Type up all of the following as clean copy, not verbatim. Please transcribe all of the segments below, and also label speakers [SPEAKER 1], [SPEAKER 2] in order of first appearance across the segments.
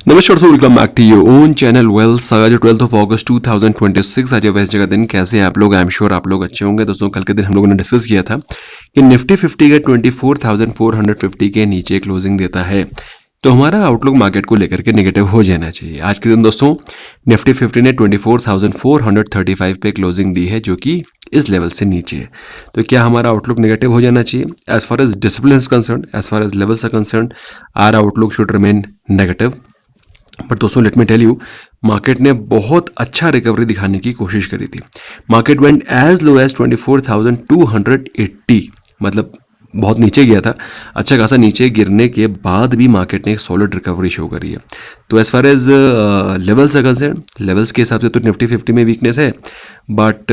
[SPEAKER 1] नमस्कार दोस्तों, welcome back to your own channel वेल्स। आज 12 अगस्त 2026 आज वेस्टडे का दिन। कैसे हैं आप लोग? आई एम श्योर आप लोग अच्छे होंगे। दोस्तों कल के दिन हम लोगों ने डिस्कस किया था कि निफ्टी 50 का 24,450 के नीचे क्लोजिंग देता है तो हमारा आउटलुक मार्केट को लेकर के नेगेटिव हो जाना चाहिए। आज के दिन दोस्तों निफ्टी 50 ने 24,435 पे क्लोजिंग दी है, जो कि इस लेवल से नीचे है। तो क्या हमारा आउटलुक नेगेटिव हो जाना चाहिए? As far as discipline is concern, as far as levels are concern, our outlook should remain negative. But दोस्तों let me tell you, market ने बहुत अच्छा रिकवरी दिखाने की कोशिश करी थी। Market went as low as 24,280, मतलब बहुत नीचे गया था। अच्छा खासा नीचे गिरने के बाद भी मार्केट ने एक सॉलिड रिकवरी शो करी है। तो एज फार एज लेवल्स है कंसर्न, लेवल्स के हिसाब से तो निफ्टी 50 में वीकनेस है। But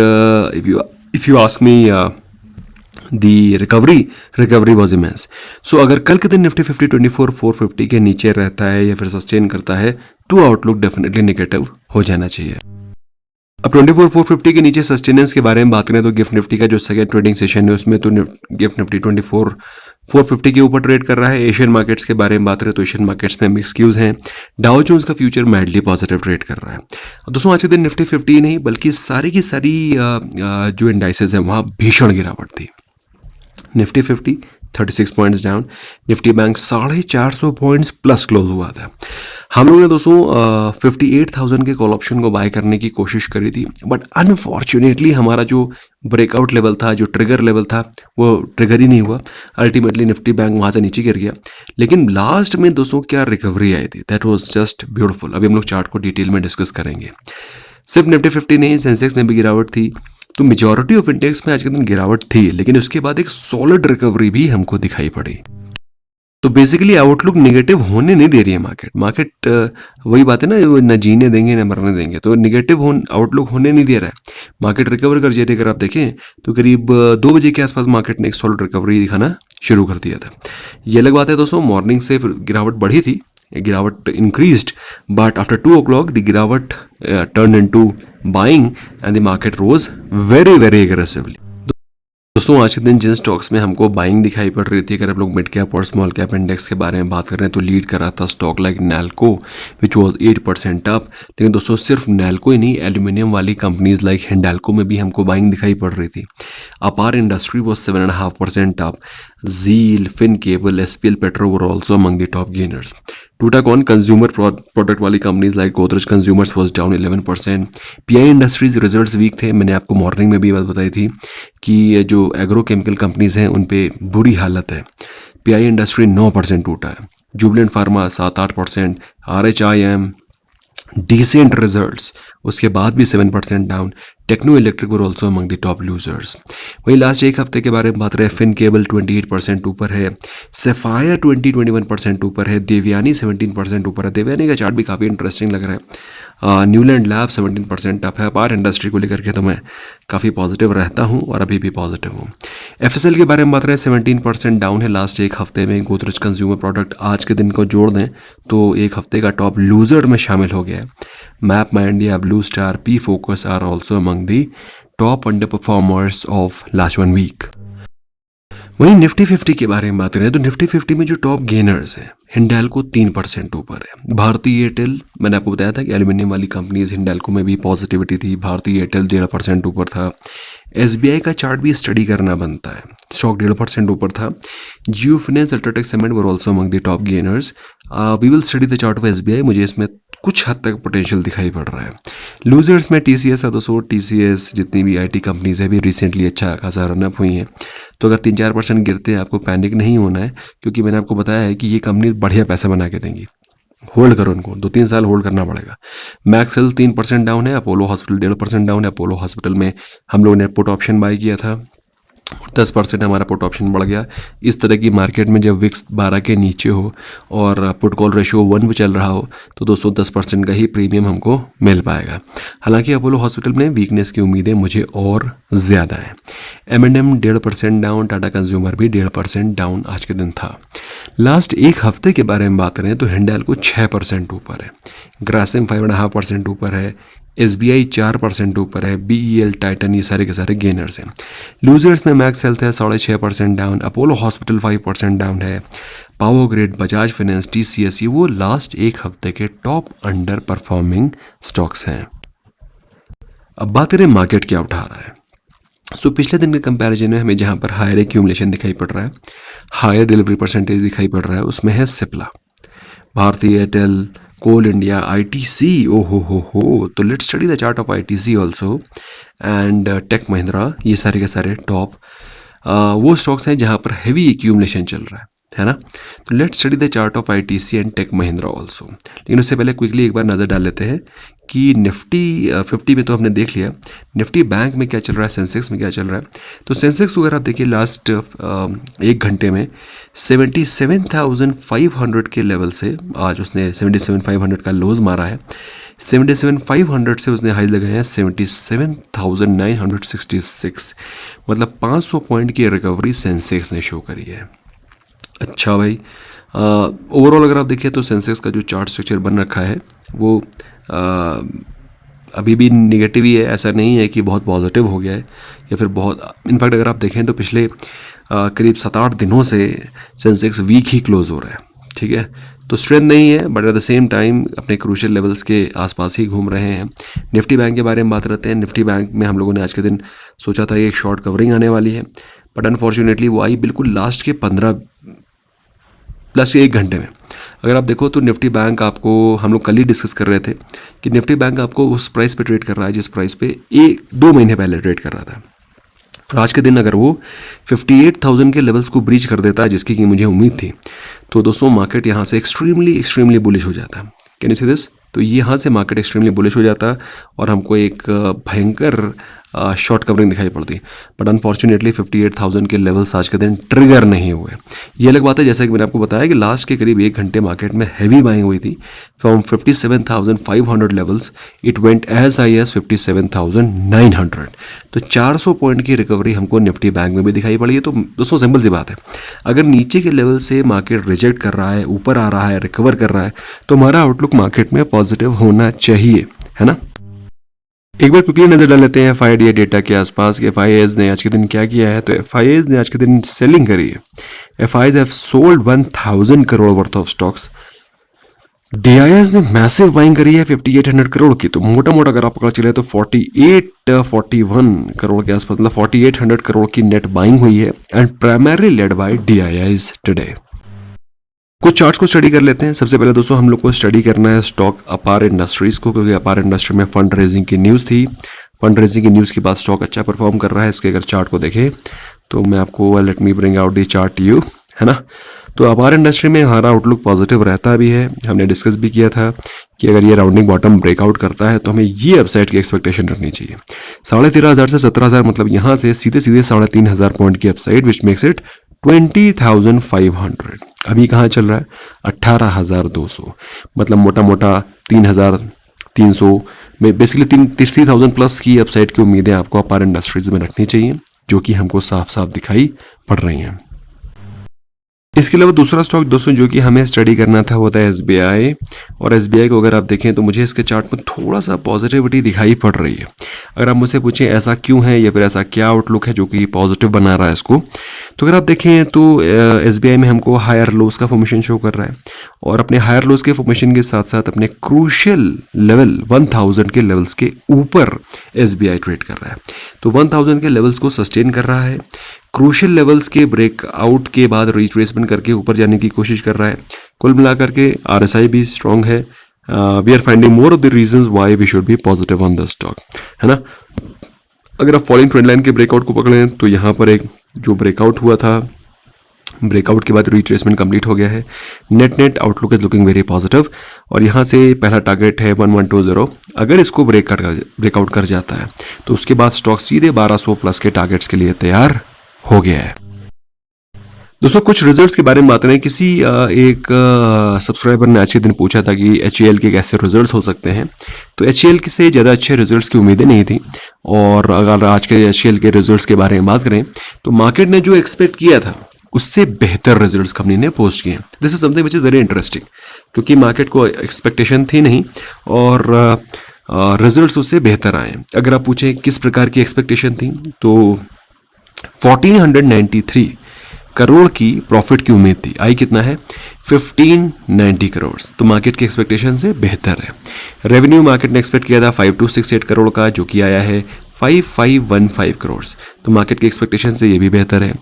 [SPEAKER 1] if you ask me the recovery was immense. So अगर कल के दिन निफ्टी 50 24,450 के नीचे रहता है या फिर सस्टेन करता है तो आउटलुक डेफिनेटली नेगेटिव हो जाना चाहिए। अब 24,450 के नीचे सस्टेनेंस के बारे में बात करें तो गिफ्ट निफ्टी का जो सेकेंड ट्रेडिंग सेशन है उसमें तो गिफ्ट निफ्टी 24,450 के ऊपर ट्रेड कर रहा है। एशियन मार्केट्स के बारे में बात करें तो एशियन मार्केट्स में मिक्स क्यूज हैं। डाउ जोन्स का फ्यूचर मैडली पॉजिटिव ट्रेड कर रहा है। दोस्तों आज के दिन निफ्टी 50 नहीं बल्कि सारी की सारी जो इंडाइसेस हैं वहाँ भीषण गिरावट थी। Nifty 50 36 points down, Nifty bank 450 points plus close हुआ था। हम लोगों ने दोस्तों 58,000 के कॉल ऑप्शन को बाय करने की कोशिश करी थी, बट अनफॉर्चुनेटली हमारा जो ब्रेकआउट लेवल था, जो ट्रिगर लेवल था, वो ट्रिगर ही नहीं हुआ। अल्टीमेटली निफ्टी बैंक वहाँ से नीचे गिर गया। लेकिन लास्ट में दोस्तों क्या रिकवरी आई थी, दैट वाज जस्ट ब्यूटीफुल। अभी हम लोग चार्ट को डिटेल में डिस्कस करेंगे। सिर्फ निफ्टी 50 नहीं, सेंसेक्स में भी गिरावट थी। तो मेजॉरिटी ऑफ इंडेक्स में आज के दिन गिरावट थी, लेकिन उसके बाद एक सॉलिड रिकवरी भी हमको दिखाई पड़ी। तो बेसिकली आउटलुक नेगेटिव होने नहीं दे रही है मार्केट वही बात है ना, वो न जीने देंगे न मरने देंगे। तो नेगेटिव आउटलुक होने नहीं दे रहा है। मार्केट रिकवर कर जाती है। अगर आप देखें तो करीब 2 बजे के आसपास मार्केट ने एक सॉलिड रिकवरी दिखाना शुरू कर दिया था। ये अलग बात है दोस्तों, मॉर्निंग से गिरावट बढ़ी थी, गिरावट increased, but after 2 o'clock the गिरावट turned into buying and the market rose very aggressively। दोस्तों आज के दिन जिन स्टॉक्स में हमको बाइंग दिखाई पड़ रही थी, अगर आप लोग मिड कैप और स्मॉल कैप इंडेक्स के बारे में बात कर रहे हैं तो लीड कर रहा था stock like NALCO which was 8% up. लेकिन दोस्तों सिर्फ नैल्को ही नहीं, एल्यूमिनियम वाली कंपनीज लाइक हिंडाल्को में भी हमको बाइंग दिखाई पड़ रही थी। Apar industry was 7.5% up. जील, fin cable, SPL petro were also among the top gainers. टूटाकॉन कंज्यूमर प्रोडक्ट वाली companies like Godrej consumers was down 11%। PI industries results weak थे। मैंने आपको मॉर्निंग में भी बात बताई थी कि जो एग्रो केमिकल कंपनीज हैं उन पे बुरी हालत है। पीआई इंडस्ट्री 9% टूटा है। Jubilant Pharma 7-8%। RHIM decent results, उसके बाद भी 7% down. Techno Electric were also among the top losers. वही लास्ट एक हफ्ते के बारे में बात रहे, फिन केबल 28% ऊपर है, सेफायर 21% ऊपर है, देवयानी 17% ऊपर है। देवयानी का चार्ट भी काफ़ी इंटरेस्टिंग लग रहा है। न्यूलैंड लैब 17% अप है। अपार इंडस्ट्री को लेकर के तो मैं काफ़ी पॉजिटिव रहता हूँ और अभी भी पॉजिटिव हूँ। एफएसएल के बारे में बात रहे, 17% डाउन है लास्ट एक हफ्ते में। गोदरेज कंज्यूमर प्रोडक्ट आज के दिन को जोड़ दें तो एक हफ्ते का टॉप लूजर में शामिल हो गया है। Map my India, Blue Star, P focus are also among the top under performers of last 1 week. वहीं निफ्टी 50 के बारे में बात करें तो निफ्टी 50 में जो टॉप गेनर्स हैं, हिंडाल्को 3% ऊपर है। भारतीय एयरटेल, मैंने आपको बताया था कि एल्यूमिनियम वाली कंपनीज, हिंडाल्को में भी पॉजिटिविटी थी। भारतीय एयरटेल 1.5% ऊपर था। एसबीआई का चार्ट भी स्टडी करना बनता है, स्टॉक 1.5% ऊपर था। Jio finance, UltraTech cement were also among the top gainers. We will study the chart of SBI. मुझे इसमें कुछ हद तक पोटेंशियल दिखाई पड़ रहा है। लूजर्स में टीसीएस है दोस्तों। टीसीएस जितनी भी आईटी कंपनीज है भी रिसेंटली अच्छा खासा रनअप हुई हैं। तो अगर 3-4% गिरते हैं आपको पैनिक नहीं होना है, क्योंकि मैंने आपको बताया है कि ये कंपनी बढ़िया पैसा बना के देंगी। होल्ड करो उनको, 2-3 साल होल्ड करना पड़ेगा। मैक्सेल 3% डाउन है। अपोलो हॉस्पिटल 1.5% डाउन है। अपोलो हॉस्पिटल में हम लोगों ने पुट ऑप्शन बाय किया था, 10% हमारा पुट ऑप्शन बढ़ गया। इस तरह की मार्केट में जब विक्स 12 के नीचे हो और पुट कॉल रेशियो 1 पे चल रहा हो तो दोस्तों 10% का ही प्रीमियम हमको मिल पाएगा। हालांकि अपोलो हॉस्पिटल में वीकनेस की उम्मीदें मुझे और ज़्यादा है। M&M 1.5% down. टाटा कंज्यूमर भी 1.5% डाउन आज के दिन था। लास्ट एक हफ्ते के बारे में बात करें तो हिंडाल्को 6% ऊपर है, ग्रासिम 5.5% ऊपर है, SBI 4% ऊपर है, BEL, टाइटन ये सारे के सारे गेनर्स हैं। लूजर्स में मैक्स हेल्थ है 6.5% डाउन, अपोलो हॉस्पिटल 5% डाउन है, power grid, Bajaj finance, TCS, ये वो लास्ट एक हफ्ते के टॉप अंडर परफॉर्मिंग स्टॉक्स हैं। अब बात करें मार्केट क्या उठा रहा है। पिछले दिन के कंपैरिजन में हमें जहाँ पर हायर एक्यूमुलेशन दिखाई पड़ रहा है, हायर डिलीवरी परसेंटेज दिखाई पड़ रहा है, उसमें है Cipla, Bharti Airtel, Coal India, ITC। ओ हो तो let's study the chart of ITC also and Tech Mahindra. ये सारे के सारे टॉप वो स्टॉक्स हैं जहाँ पर हैवी एक्यूमुलेशन चल रहा है ना। तो let's study the chart of ITC and Tech Mahindra also. लेकिन उससे पहले क्विकली एक बार नज़र डाल लेते हैं कि निफ्टी 50 में तो हमने देख लिया, निफ्टी बैंक में क्या चल रहा है, सेंसेक्स में क्या चल रहा है। तो सेंसेक्स वगैरह आप देखिए लास्ट एक घंटे में 77,500 के लेवल से आज उसने 77,500 का लोज मारा है, 77,500 से उसने हाई लगाए हैं 77,966, मतलब 500 पॉइंट की रिकवरी सेंसेक्स ने शो करी है। अच्छा भाई, ओवरऑल अगर आप देखिए तो सेंसेक्स का जो चार्ट स्ट्रक्चर बन रखा है वो अभी भी निगेटिव ही है, ऐसा नहीं है कि बहुत पॉजिटिव हो गया है या फिर बहुत। इनफैक्ट अगर आप देखें तो पिछले करीब 7-8 दिनों से सेंसेक्स वीक ही क्लोज हो रहा है, ठीक है। तो स्ट्रेंथ नहीं है but at the same time अपने क्रूशियल लेवल्स के आसपास ही घूम रहे हैं। निफ्टी बैंक के बारे में बात करते हैं। निफ्टी बैंक में हम लोगों ने आज के दिन सोचा था एक शॉर्ट कवरिंग आने वाली है, बट अनफॉर्चुनेटली वो आई बिल्कुल लास्ट के 15 प्लस 1 घंटे में। अगर आप देखो तो निफ्टी बैंक आपको, हम लोग कल ही डिस्कस कर रहे थे कि निफ्टी बैंक आपको उस प्राइस पे ट्रेड कर रहा है जिस प्राइस पे 1-2 महीने पहले ट्रेड कर रहा था। और आज के दिन अगर वो 58,000 के लेवल्स को ब्रीच कर देता है, जिसकी कि मुझे उम्मीद थी, तो दोस्तों मार्केट यहाँ से एक्सट्रीमली बुलिश हो जाता है। Can you see this? तो यहाँ से मार्केट एक्सट्रीमली बुलिश हो जाता और हमको एक भयंकर शॉर्ट कवरिंग दिखाई पड़ती। बट अनफॉर्चुनेटली 58,000 के लेवल्स आज के दिन ट्रिगर नहीं हुए। ये अलग बात है, जैसा कि मैंने आपको बताया कि लास्ट के करीब 1 घंटे मार्केट में हैवी बाइंग हुई थी। From 57,500 levels it went as high as 57,900। तो 400 पॉइंट की रिकवरी हमको निफ्टी बैंक में भी दिखाई पड़ी है। तो दोस्तों सिंपल सी बात है, अगर नीचे के लेवल से मार्केट रिजेक्ट कर रहा है, ऊपर आ रहा है, रिकवर कर रहा है, तो हमारा आउटलुक मार्केट में पॉजिटिव होना चाहिए, है ना। एक बार क्विकली नजर डाल लेते हैं FII डेटा के आसपास कि FIIs ने आज के दिन क्या किया है। तो FIIs ने आज के दिन सेलिंग करी है। FIIs have sold 1,000 crore worth of stocks. DIIs ने मैसिव बाइंग करी है 5,800 करोड़ की। तो मोटा मोटा अगर आप पकड़ चले तो 41 करोड़ के आसपास, मतलब 4,800 करोड़ की नेट बाइंग हुई है and primarily led by DIIs today. कुछ चार्ट्स को स्टडी कर लेते हैं। सबसे पहले दोस्तों हम लोग को स्टडी करना है स्टॉक अपार इंडस्ट्रीज को, क्योंकि अपार इंडस्ट्री में फंड रेजिंग की न्यूज़ थी। फंड रेजिंग की न्यूज़ के बाद स्टॉक अच्छा परफॉर्म कर रहा है। इसके अगर चार्ट को देखें तो मैं आपको let me bring out the chart you, है ना। तो अपार इंडस्ट्री में हमारा आउटलुक पॉजिटिव रहता भी है। हमने डिस्कस भी किया था कि अगर ये राउंडिंग बॉटम ब्रेकआउट करता है तो हमें ये अपसाइड की एक्सपेक्टेशन रखनी चाहिए। 13,500 से 17,000, मतलब यहाँ से सीधे 3,500 पॉइंट की अपसाइड, विच मेक्स इट 20,500। अभी कहाँ चल रहा है? 18,200, मतलब मोटा मोटा 3,300 में बेसिकली 30,000 प्लस की अपसाइड की उम्मीदें आपको अपार इंडस्ट्रीज में रखनी चाहिए, जो कि हमको साफ साफ दिखाई पड़ रही हैं। इसके अलावा दूसरा स्टॉक दोस्तों जो कि हमें स्टडी करना था वो था SBI। और SBI को अगर आप देखें तो मुझे इसके चार्ट में थोड़ा सा पॉजिटिविटी दिखाई पड़ रही है। अगर आप मुझसे पूछें ऐसा क्यों है या फिर ऐसा क्या आउटलुक है जो कि पॉजिटिव बना रहा है इसको, तो अगर आप देखें तो SBI में हमको हायर लोस का फॉर्मेशन शो कर रहा है और अपने हायर लोस के फॉर्मेशन के साथ साथ अपने क्रूशियल लेवल 1,000 के लेवल्स के ऊपर SBI ट्रेड कर रहा है। तो 1,000 के लेवल्स को सस्टेन कर रहा है, क्रूशियल लेवल्स के ब्रेकआउट के बाद रिट्रेसमेंट करके ऊपर जाने की कोशिश कर रहा है। कुल मिलाकर के RSI भी स्ट्रॉन्ग है। We are finding more of the reasons why we should be positive on the stock, है ना। अगर आप फॉलोइंग ट्रेंड लाइन के ब्रेकआउट को पकड़ें तो यहाँ पर एक जो ब्रेकआउट हुआ था, ब्रेकआउट के बाद रिट्रेसमेंट कंप्लीट हो गया है। Net outlook is looking very positive और यहाँ से पहला टारगेट है 1120। अगर इसको ब्रेकआउट कर जाता है तो उसके बाद स्टॉक सीधे 1200 प्लस के टारगेट्स के लिए तैयार हो गया है। दोस्तों कुछ रिजल्ट्स के बारे में बात करें। किसी एक सब्सक्राइबर ने आज के दिन पूछा था कि HAL के कैसे रिजल्ट्स हो सकते हैं। तो HAL से ज़्यादा अच्छे रिजल्ट्स की उम्मीदें नहीं थी। और अगर आज के HAL के रिजल्ट्स के बारे में बात करें तो मार्केट ने जो एक्सपेक्ट किया था उससे बेहतर रिजल्ट्स कंपनी ने पोस्ट किए हैं। This is something which is very interesting, क्योंकि मार्केट को एक्सपेक्टेशन थी नहीं और रिजल्ट्स उससे बेहतर आए। अगर आप पूछें किस प्रकार की एक्सपेक्टेशन थी, तो 1493 करोड़ की प्रॉफिट की उम्मीद थी, आई कितना है 1590 करोड़, तो मार्केट की एक्सपेक्टेशन से बेहतर है। रेवेन्यू मार्केट ने एक्सपेक्ट किया था 5268 करोड़ का, जो कि आया है 5515 करोड़, तो मार्केट की एक्सपेक्टेशन से ये भी बेहतर है।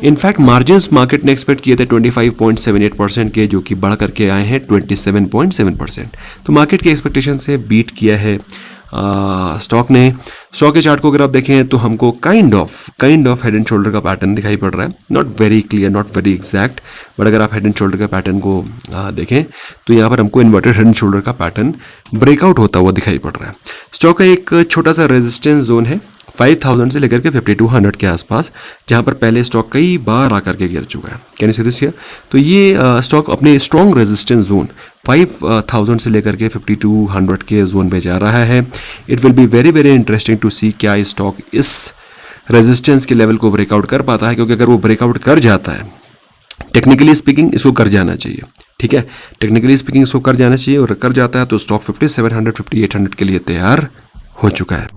[SPEAKER 1] इनफैक्ट मार्जिन्स मार्केट ने एक्सपेक्ट किए थे 25.78% के, जो कि बढ़ करके आए हैं 27.7%, तो मार्केट की एक्सपेक्टेशन से बीट किया है स्टॉक ने। स्टॉक के चार्ट को अगर आप देखें तो हमको kind of head and shoulder का पैटर्न दिखाई पड़ रहा है, not very clear, not very exact, but अगर आप हेड एंड शोल्डर का पैटर्न को देखें तो यहाँ पर हमको इन्वर्टेड हेड एंड शोल्डर का पैटर्न ब्रेकआउट होता हुआ दिखाई पड़ रहा है। स्टॉक का एक छोटा सा रेजिस्टेंस जोन है 5000 से लेकर के 5200 के आसपास, जहाँ पर पहले स्टॉक कई बार आकर के गिर चुका है। Can you see this here? तो ये स्टॉक अपने स्ट्रॉन्ग रेजिस्टेंस जोन 5000 से लेकर के 5200 के जोन पे जा रहा है। It will be very very interesting to see क्या स्टॉक इस रेजिस्टेंस के लेवल को ब्रेकआउट कर पाता है, क्योंकि अगर वो ब्रेकआउट कर जाता है, टेक्निकली स्पीकिंग इसको कर जाना चाहिए, ठीक है, टेक्निकली स्पीकिंग इसको कर जाना चाहिए, और कर जाता है तो स्टॉक 5700 5800 के लिए तैयार हो चुका है।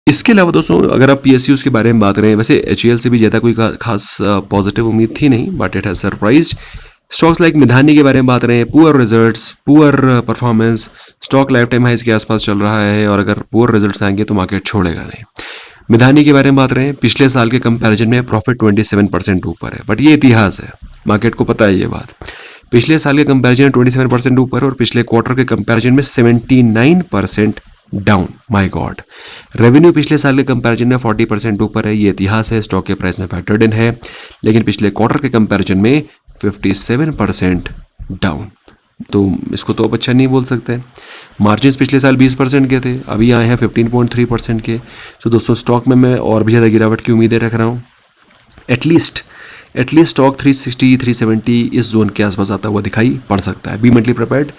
[SPEAKER 1] इसके अलावा दोस्तों अगर आप PSUs के बारे में बात करें, वैसे HAL से भी ज़्यादा कोई खास पॉजिटिव उम्मीद थी नहीं, but it has surprised. Stocks like Midhani के बारे में बात करें, poor results, poor performance, stock life time highs के आसपास चल रहा है, और अगर पुअर रिजल्ट्स आएंगे तो मार्केट छोड़ेगा नहीं। मिधानी के बारे में बात करें, पिछले साल के कंपैरिजन में प्रॉफिट 27% ऊपर है, बट ये इतिहास है, मार्केट को पता है ये बात। पिछले साल के कंपैरिजन में 27% ऊपर, और पिछले क्वार्टर के कंपैरिजन में 79% डाउन। My God. रेवेन्यू पिछले साल के कंपैरिजन में 40% ऊपर है, ये इतिहास है, स्टॉक के प्राइस में फैक्टर्ड इन है, लेकिन पिछले क्वार्टर के कंपैरिजन में 57% डाउन, तो इसको तो आप अच्छा नहीं बोल सकते। मार्जिन्स पिछले साल 20% के थे, अभी आए हैं 15.3% के। तो दोस्तों स्टॉक में मैं और भी ज़्यादा गिरावट की उम्मीदें रख रहा हूँ। एटलीस्ट स्टॉक 360 370 इस जोन के आसपास आता हुआ दिखाई पड़ सकता है। Be mentally prepared,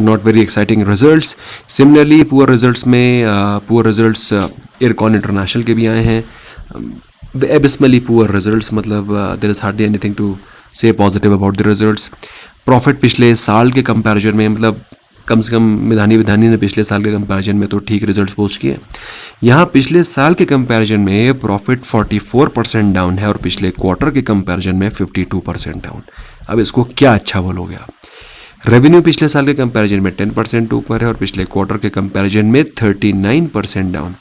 [SPEAKER 1] not very exciting results. Similarly poor results में पुअर रिजल्ट्स इरकॉन इंटरनेशनल के भी आए हैं, एबिसमली पुअर रिजल्ट्स, मतलब there is hardly anything to say positive about the results. Profit पिछले साल के कंपैरिजन में, मतलब कम से कम मिधानी ने पिछले साल के कंपैरिजन में तो ठीक रिजल्ट्स पोस्ट किए। यहाँ पिछले साल के कंपैरिजन में प्रॉफिट 44% डाउन है, और पिछले क्वार्टर के कंपैरिजन में 52% डाउन। अब इसको क्या अच्छा बोलोगे आप? रेवेन्यू पिछले साल के कंपैरिजन में 10% ऊपर है, और पिछले क्वार्टर के कंपैरिजन में 39% डाउन।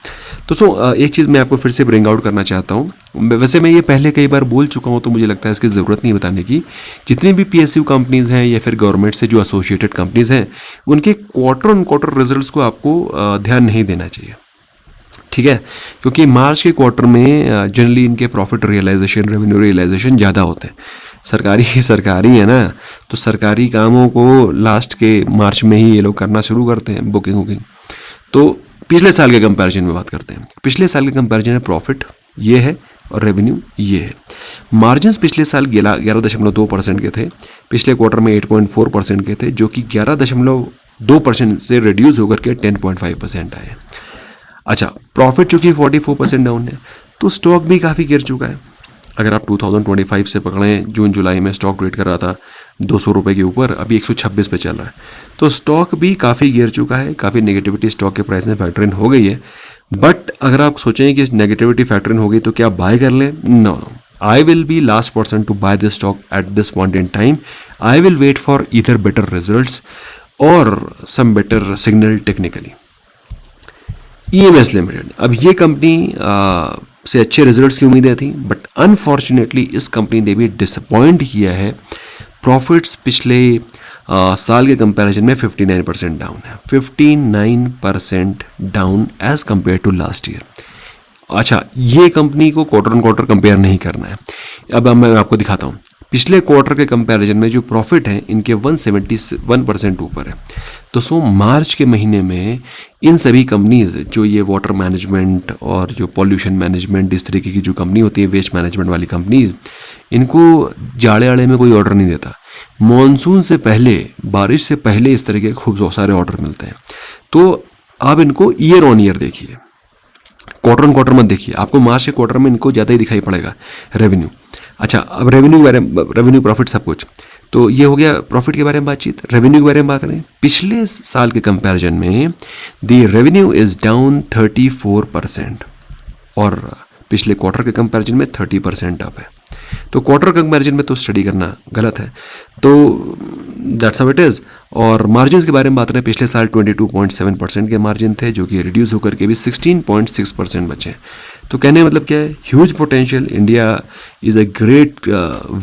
[SPEAKER 1] दोस्तों एक चीज़ मैं आपको फिर से ब्रिंग आउट करना चाहता हूँ, वैसे मैं ये पहले कई बार बोल चुका हूँ, तो मुझे लगता है इसकी ज़रूरत नहीं बताने की। जितनी भी PSU कंपनीज़ हैं या फिर गवर्नमेंट से जो एसोसिएटेड कंपनीज़ हैं, उनके क्वार्टर ऑन क्वार्टर रिजल्ट्स को आपको ध्यान नहीं देना चाहिए, ठीक है, क्योंकि मार्च के क्वार्टर में जनरली इनके प्रॉफिट रियलाइजेशन, रेवेन्यू रियलाइजेशन ज़्यादा होते हैं। सरकारी है ना, तो सरकारी कामों को लास्ट के मार्च में ही ये लोग करना शुरू करते हैं, बुकिंग। तो पिछले साल के कंपैरिजन में बात करते हैं, पिछले साल के कंपैरिजन में प्रॉफिट ये है और रेवेन्यू ये है। मार्जिन्स पिछले साल 11.2% के थे, पिछले क्वार्टर में 8.4% के थे, जो कि 11.2% से रिड्यूस होकर के 10.5% आए। अच्छा, प्रॉफिट चूँकि 44% डाउन है, तो स्टॉक भी काफ़ी गिर चुका है। अगर आप 2025 से पकड़ें, जून जुलाई में स्टॉक ट्रेड कर रहा था 200 रुपये के ऊपर, अभी 126 पे चल रहा है, तो स्टॉक भी काफ़ी गिर चुका है, काफ़ी नेगेटिविटी स्टॉक के प्राइस में फैक्टर इन हो गई है। बट अगर आप सोचें कि नेगेटिविटी फैक्टर इन हो गई तो क्या बाय कर लें? No, I will be last person to buy this stock at this point in time. I will wait for either better results और some better signal technically. EMS limited, अब ये company से अच्छे रिजल्ट्स की उम्मीदें थी, बट अनफॉर्चुनेटली इस company ने भी डिसअपॉइंट किया है। प्रॉफिट्स पिछले साल के कंपैरिजन में 59% डाउन है, 59% down as compare to last year. अच्छा, ये कंपनी को क्वार्टर ऑन क्वार्टर कंपेयर नहीं करना है। अब मैं आपको दिखाता हूँ, पिछले क्वार्टर के कंपैरिजन में जो प्रॉफिट है इनके 171% ऊपर है। तो सो मार्च के महीने में इन सभी कंपनीज, जो ये वाटर मैनेजमेंट और जो पॉल्यूशन मैनेजमेंट, इस तरीके की जो कंपनी होती है, वेस्ट मैनेजमेंट वाली कंपनीज, इनको जाड़े आड़े में कोई ऑर्डर नहीं देता। मॉनसून से पहले, बारिश से पहले इस तरह के खूब सारे ऑर्डर मिलते हैं। तो आप इनको ईयर ऑन ईयर देखिए, क्वार्टर ऑन क्वार्टर मत देखिए। आपको मार्च के क्वार्टर में इनको ज़्यादा ही दिखाई पड़ेगा रेवेन्यू। अच्छा, अब रेवेन्यू प्रॉफिट सब कुछ, तो ये हो गया प्रॉफिट के बारे में बातचीत। रेवेन्यू के बारे में बात करें, पिछले साल के कंपैरिजन में द रेवेन्यू इज़ डाउन 34% और पिछले क्वार्टर के कंपैरिजन में 30% अप है। तो क्वार्टर कंपैरिजन में तो स्टडी करना गलत है, तो दैट्स हाउ इट इज़। और मार्जिन के बारे में बात करें, पिछले साल 22.7% के मार्जिन थे जो कि रिड्यूस होकर के भी 16.6% बचे। तो कहने का मतलब क्या है, huge potential. India is a great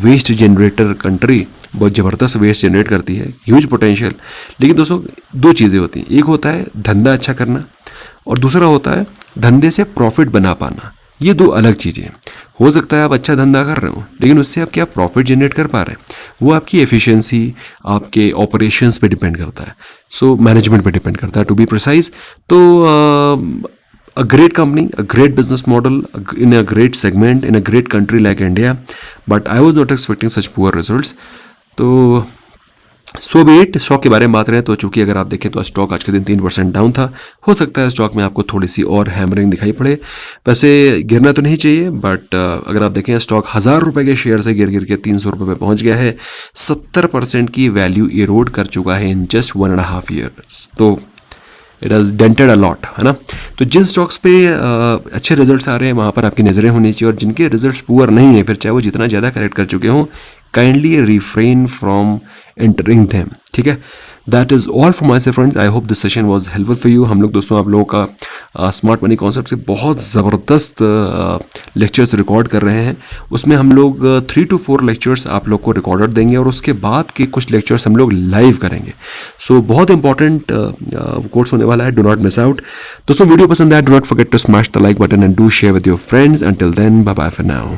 [SPEAKER 1] waste generator country, बहुत ज़बरदस्त वेस्ट जनरेट करती है, ह्यूज पोटेंशियल। लेकिन दोस्तों दो चीज़ें होती हैं, एक होता है धंधा अच्छा करना और दूसरा होता है धंधे से प्रॉफिट बना पाना। ये दो अलग चीज़ें हैं। हो सकता है आप अच्छा धंधा कर रहे हो लेकिन उससे आप क्या प्रॉफिट जनरेट कर पा रहे हैं, वो आपकी एफिशिएंसी, आपके ऑपरेशंस पे डिपेंड करता है, सो मैनेजमेंट पे डिपेंड करता है टू बी प्रिसाइज। तो a great company, a great business model in a great segment in a great country like India, but I was not expecting such poor results. तो सो B it. Stock के बारे में बात रहे हैं तो चूंकि अगर आप देखें तो स्टॉक आज के दिन 3% डाउन था, हो सकता है स्टॉक में आपको थोड़ी सी और हैमरिंग दिखाई पड़े। वैसे गिरना तो नहीं चाहिए, बट अगर आप देखें स्टॉक 1000 रुपये के शेयर से गिर के 300 रुपये पे पहुंच गया है, 70% की वैल्यू इरोड कर चुका है इन जस्ट 1.5 ईयर्स। तो it has dented a lot, है ना। तो जिन स्टॉक्स पे अच्छे रिजल्ट्स आ रहे हैं वहाँ पर आपकी नज़रें होनी चाहिए, और जिनके रिजल्ट्स पुअर नहीं है, फिर चाहे वो जितना ज़्यादा करेक्ट कर चुके हों, kindly refrain from entering them, ठीक है। That is all for my say friends. I hope this session was helpful for you. हम लोग दोस्तों आप लोगों का स्मार्ट मनी कॉन्सेप्ट से बहुत ज़बरदस्त लेक्चर्स रिकॉर्ड कर रहे हैं। उसमें हम लोग 3 to 4 लेक्चर्स आप लोग को रिकॉर्डेड देंगे और उसके बाद के कुछ लेक्चर्स हम लोग लाइव करेंगे। सो बहुत इंपॉर्टेंट कोर्स होने वाला है, डू नॉट मिस आउट। दोस्तों वीडियो पसंद आया, do not forget to smash the like button and do share with your friends. Until then, bye bye for now.